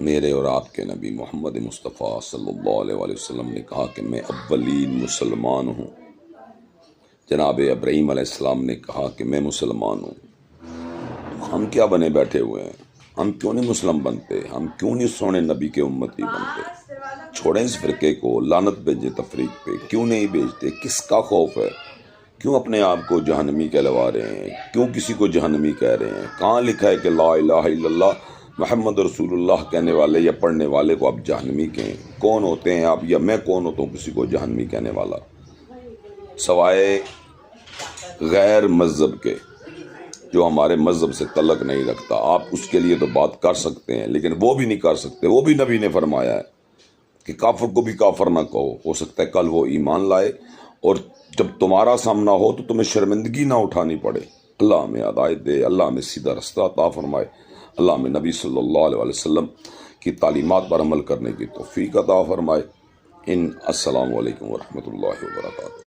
میرے اور آپ کے نبی محمد مصطفیٰ صلی اللہ علیہ وآلہ وسلم نے کہا کہ میں اولین مسلمان ہوں۔ جناب ابراہیم علیہ السلام نے کہا کہ میں مسلمان ہوں۔ ہم کیا بنے بیٹھے ہوئے ہیں؟ ہم کیوں نہیں مسلم بنتے؟ ہم کیوں نہیں سونے نبی کے امتی بنتے؟ چھوڑیں اس فرقے کو، لعنت بھیجے تفریق پہ، کیوں نہیں بھیجتے؟ کس کا خوف ہے؟ کیوں اپنے آپ کو جہنمی کہلوا رہے ہیں؟ کیوں کسی کو جہنمی کہہ رہے ہیں؟ کہاں لکھا ہے کہ لا الہ الا اللہ محمد رسول اللہ کہنے والے یا پڑھنے والے کو آپ جہنمی کہیں؟ کون ہوتے ہیں آپ، یا میں کون ہوتا ہوں کسی کو جہنمی کہنے والا؟ سوائے غیر مذہب کے، جو ہمارے مذہب سے تعلق نہیں رکھتا، آپ اس کے لیے تو بات کر سکتے ہیں، لیکن وہ بھی نہیں کر سکتے۔ وہ بھی نبی نے فرمایا ہے کہ کافر کو بھی کافر نہ کہو، ہو سکتا ہے کل وہ ایمان لائے اور جب تمہارا سامنا ہو تو تمہیں شرمندگی نہ اٹھانی پڑے۔ اللہ ہمیں ہدایت دے، اللہ ہمیں سیدھا رستہ عطا فرمائے، اللہ ہمیں نبی صلی اللہ علیہ وسلم کی تعلیمات پر عمل کرنے کی توفیق عطا فرمائے۔ السلام علیکم ورحمۃ اللہ وبرکاتہ۔